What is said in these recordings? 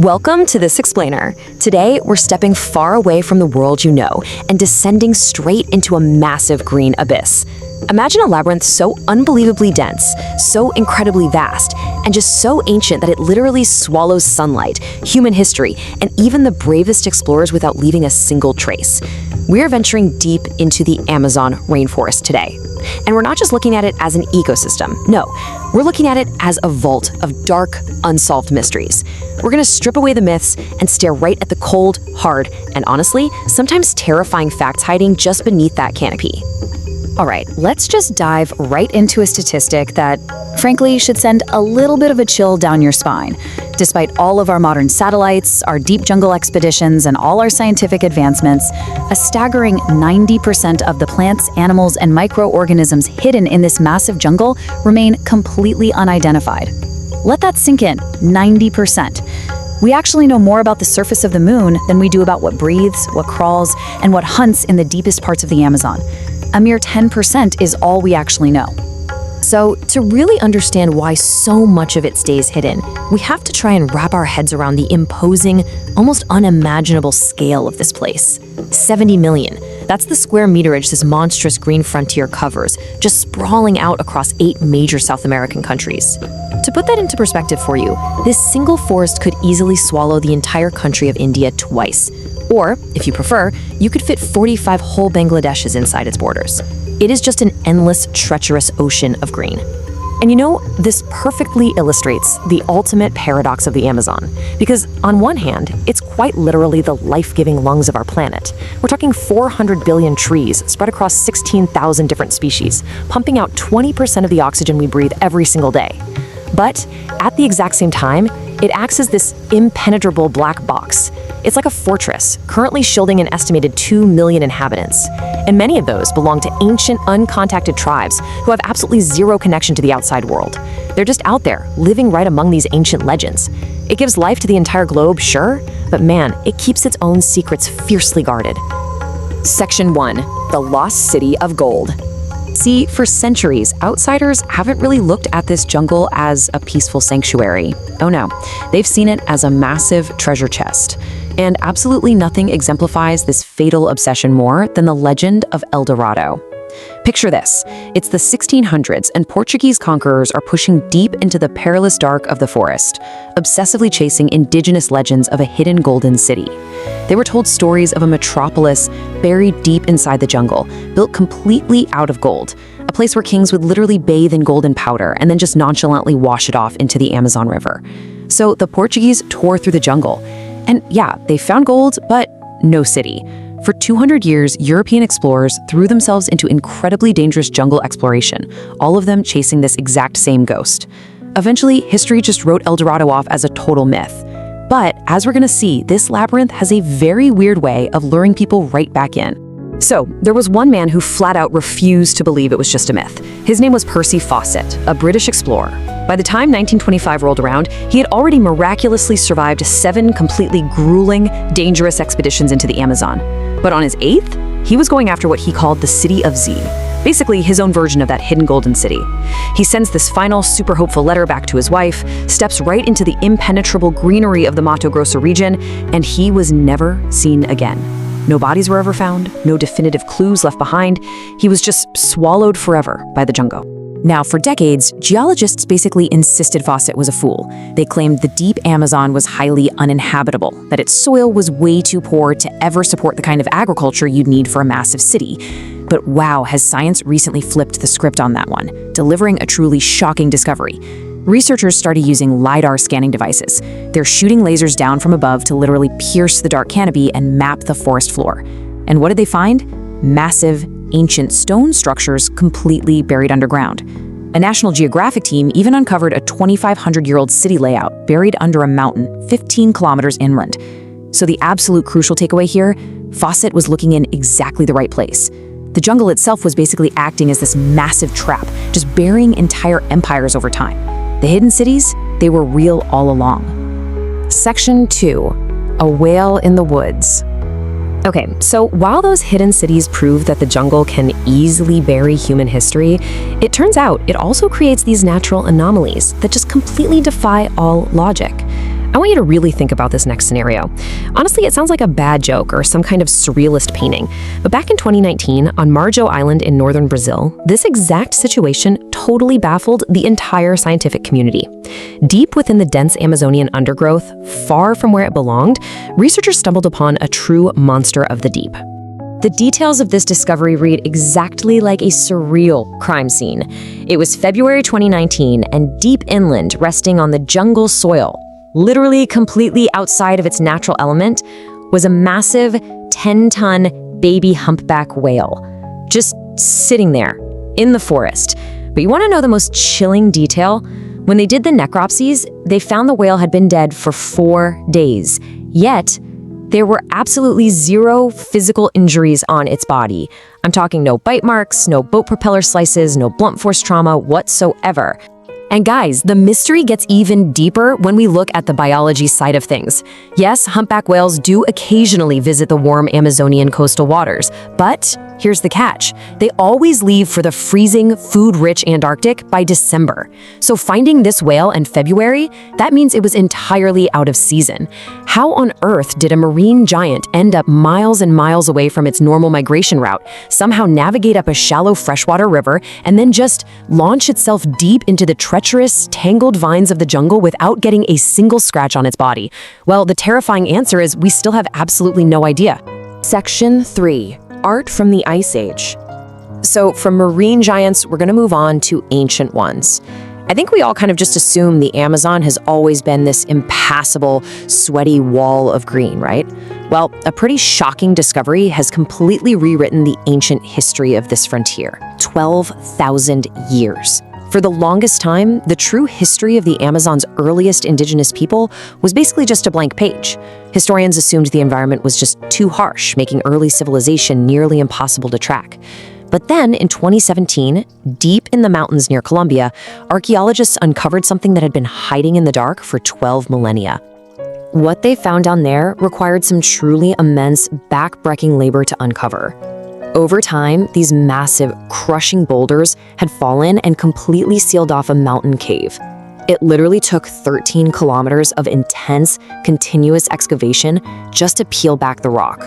Welcome to This Explainer. Today, we're stepping far away from the world you know and descending straight into a massive green abyss. Imagine a labyrinth so unbelievably dense, so incredibly vast, and just so ancient that it literally swallows sunlight, human history, and even the bravest explorers without leaving a single trace. We're venturing deep into the Amazon rainforest today. And we're not just looking at it as an ecosystem. No, we're looking at it as a vault of dark, unsolved mysteries. We're going to strip away the myths and stare right at the cold, hard, and honestly, sometimes terrifying facts hiding just beneath that canopy. All right, let's just dive right into a statistic that, frankly, should send a little bit of a chill down your spine. Despite all of our modern satellites, our deep jungle expeditions, and all our scientific advancements, a staggering 90% of the plants, animals, and microorganisms hidden in this massive jungle remain completely unidentified. Let that sink in, 90%. We actually know more about the surface of the moon than we do about what breathes, what crawls, and what hunts in the deepest parts of the Amazon. A mere 10% is all we actually know. So, to really understand why so much of it stays hidden, we have to try and wrap our heads around the imposing, almost unimaginable scale of this place. 70 million. That's the square meterage this monstrous green frontier covers, just sprawling out across 8 major South American countries. To put that into perspective for you, this single forest could easily swallow the entire country of India twice. Or, if you prefer, you could fit 45 whole Bangladeshes inside its borders. It is just an endless, treacherous ocean of green. And you know, this perfectly illustrates the ultimate paradox of the Amazon. Because on one hand, it's quite literally the life-giving lungs of our planet. We're talking 400 billion trees spread across 16,000 different species, pumping out 20% of the oxygen we breathe every single day. But at the exact same time, it acts as this impenetrable black box. It's like a fortress, currently shielding an estimated 2 million inhabitants. And many of those belong to ancient, uncontacted tribes who have absolutely zero connection to the outside world. They're just out there, living right among these ancient legends. It gives life to the entire globe, sure, but man, it keeps its own secrets fiercely guarded. Section 1. The Lost City of Gold. See, for centuries, outsiders haven't really looked at this jungle as a peaceful sanctuary. Oh no, they've seen it as a massive treasure chest. And absolutely nothing exemplifies this fatal obsession more than the legend of El Dorado. Picture this. It's the 1600s, and Portuguese conquerors are pushing deep into the perilous dark of the forest, obsessively chasing indigenous legends of a hidden golden city. They were told stories of a metropolis buried deep inside the jungle, built completely out of gold, a place where kings would literally bathe in golden powder and then just nonchalantly wash it off into the Amazon River. So the Portuguese tore through the jungle. And yeah, they found gold, but no city. For 200 years, European explorers threw themselves into incredibly dangerous jungle exploration, all of them chasing this exact same ghost. Eventually, history just wrote El Dorado off as a total myth. But as we're gonna see, this labyrinth has a very weird way of luring people right back in. So, there was one man who flat out refused to believe it was just a myth. His name was Percy Fawcett, a British explorer. By the time 1925 rolled around, he had already miraculously survived 7 completely grueling, dangerous expeditions into the Amazon. But on his 8th, he was going after what he called the City of Z, basically his own version of that hidden golden city. He sends this final, super hopeful letter back to his wife, steps right into the impenetrable greenery of the Mato Grosso region, and he was never seen again. No bodies were ever found, no definitive clues left behind. He was just swallowed forever by the jungle. Now, for decades, geologists basically insisted Fawcett was a fool. They claimed the deep Amazon was highly uninhabitable, that its soil was way too poor to ever support the kind of agriculture you'd need for a massive city. But wow, has science recently flipped the script on that one, delivering a truly shocking discovery. Researchers started using LiDAR scanning devices. They're shooting lasers down from above to literally pierce the dark canopy and map the forest floor. And what did they find? Massive, ancient stone structures completely buried underground. A National Geographic team even uncovered a 2,500-year-old city layout buried under a mountain 15 kilometers inland. So the absolute crucial takeaway here, Fawcett was looking in exactly the right place. The jungle itself was basically acting as this massive trap, just burying entire empires over time. The hidden cities, they were real all along. Section 2. A Whale in the Woods. Okay, so while those hidden cities prove that the jungle can easily bury human history, it turns out it also creates these natural anomalies that just completely defy all logic. I want you to really think about this next scenario. Honestly, it sounds like a bad joke or some kind of surrealist painting. But back in 2019, on Marjo Island in northern Brazil, this exact situation totally baffled the entire scientific community. Deep within the dense Amazonian undergrowth, far from where it belonged, researchers stumbled upon a true monster of the deep. The details of this discovery read exactly like a surreal crime scene. It was February 2019, and deep inland, resting on the jungle soil, literally completely outside of its natural element, was a massive 10-ton baby humpback whale, just sitting there in the forest. But you want to know the most chilling detail? When they did the necropsies, they found the whale had been dead for 4 days, yet there were absolutely zero physical injuries on its body. I'm talking no bite marks, no boat propeller slices, no blunt force trauma whatsoever. And guys, the mystery gets even deeper when we look at the biology side of things. Yes, humpback whales do occasionally visit the warm Amazonian coastal waters, but here's the catch. They always leave for the freezing, food-rich Antarctic by December. So finding this whale in February, that means it was entirely out of season. How on earth did a marine giant end up miles and miles away from its normal migration route, somehow navigate up a shallow freshwater river, and then just launch itself deep into the treacherous, tangled vines of the jungle without getting a single scratch on its body? Well, the terrifying answer is we still have absolutely no idea. Section 3. Art from the Ice Age. So from marine giants, we're going to move on to ancient ones. I think we all kind of just assume the Amazon has always been this impassable, sweaty wall of green, right? Well, a pretty shocking discovery has completely rewritten the ancient history of this frontier. 12,000 years. For the longest time, the true history of the Amazon's earliest indigenous people was basically just a blank page. Historians assumed the environment was just too harsh, making early civilization nearly impossible to track. But then, in 2017, deep in the mountains near Colombia, archaeologists uncovered something that had been hiding in the dark for 12 millennia. What they found down there required some truly immense, back-breaking labor to uncover. Over time, these massive, crushing boulders had fallen and completely sealed off a mountain cave. It literally took 13 kilometers of intense, continuous excavation just to peel back the rock.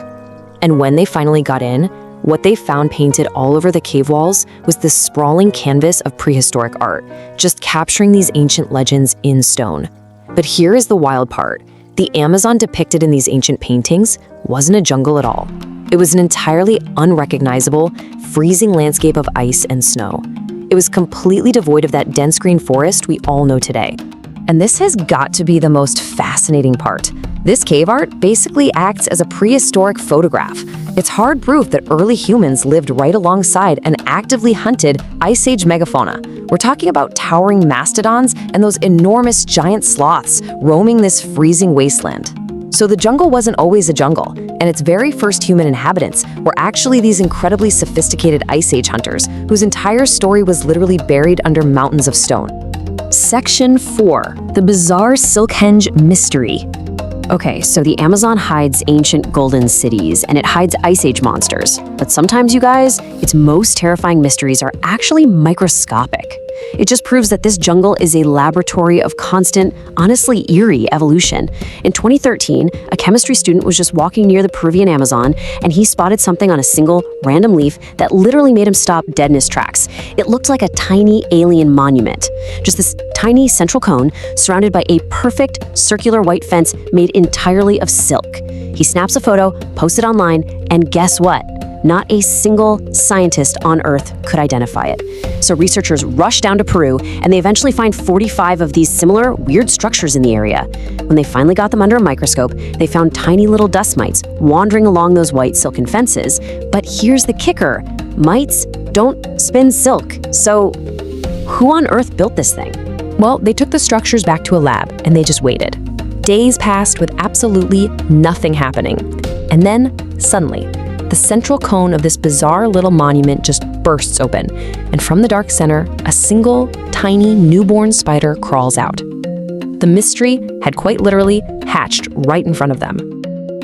And when they finally got in, what they found painted all over the cave walls was this sprawling canvas of prehistoric art, just capturing these ancient legends in stone. But here is the wild part. The Amazon depicted in these ancient paintings wasn't a jungle at all. It was an entirely unrecognizable, freezing landscape of ice and snow. It was completely devoid of that dense green forest we all know today. And this has got to be the most fascinating part. This cave art basically acts as a prehistoric photograph. It's hard proof that early humans lived right alongside and actively hunted Ice Age megafauna. We're talking about towering mastodons and those enormous giant sloths roaming this freezing wasteland. So the jungle wasn't always a jungle, and its very first human inhabitants were actually these incredibly sophisticated Ice Age hunters, whose entire story was literally buried under mountains of stone. Section 4. The Bizarre Silkhenge Mystery. Okay, so the Amazon hides ancient golden cities, and it hides Ice Age monsters. But sometimes, you guys, its most terrifying mysteries are actually microscopic. It just proves that this jungle is a laboratory of constant, honestly eerie evolution. In 2013, a chemistry student was just walking near the Peruvian Amazon, and he spotted something on a single, random leaf that literally made him stop dead in his tracks. It looked like a tiny alien monument. Just this tiny central cone surrounded by a perfect circular white fence made entirely of silk. He snaps a photo, posts it online, and guess what? Not a single scientist on Earth could identify it. So researchers rush down to Peru, and they eventually find 45 of these similar, weird structures in the area. When they finally got them under a microscope, they found tiny little dust mites wandering along those white silken fences. But here's the kicker. Mites don't spin silk. So who on Earth built this thing? Well, they took the structures back to a lab, and they just waited. Days passed with absolutely nothing happening. And then, suddenly, the central cone of this bizarre little monument just bursts open, and from the dark center, a single, tiny, newborn spider crawls out. The mystery had quite literally hatched right in front of them.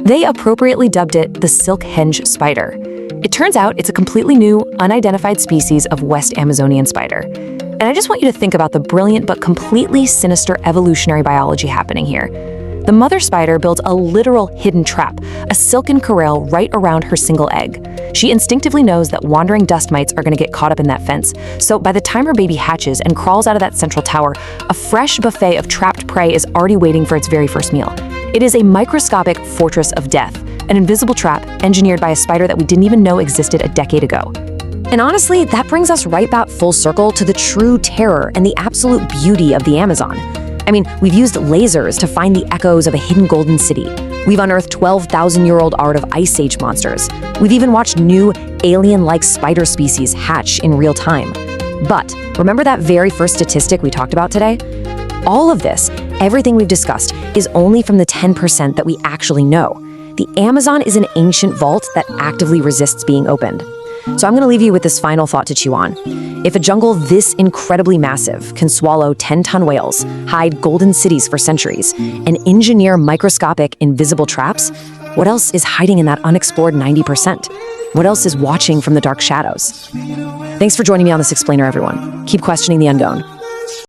They appropriately dubbed it the Silkhenge spider. It turns out it's a completely new, unidentified species of West Amazonian spider. And I just want you to think about the brilliant but completely sinister evolutionary biology happening here. The mother spider builds a literal hidden trap, a silken corral right around her single egg. She instinctively knows that wandering dust mites are going to get caught up in that fence, so by the time her baby hatches and crawls out of that central tower, a fresh buffet of trapped prey is already waiting for its very first meal. It is a microscopic fortress of death, an invisible trap engineered by a spider that we didn't even know existed a decade ago. And honestly, that brings us right back full circle to the true terror and the absolute beauty of the Amazon. I mean, we've used lasers to find the echoes of a hidden golden city. We've unearthed 12,000-year-old art of Ice Age monsters. We've even watched new alien-like spider species hatch in real time. But remember that very first statistic we talked about today? All of this, everything we've discussed, is only from the 10% that we actually know. The Amazon is an ancient vault that actively resists being opened. So I'm going to leave you with this final thought to chew on. If a jungle this incredibly massive can swallow 10-ton whales, hide golden cities for centuries, and engineer microscopic invisible traps, what else is hiding in that unexplored 90%? What else is watching from the dark shadows? Thanks for joining me on this explainer, everyone. Keep questioning the unknown.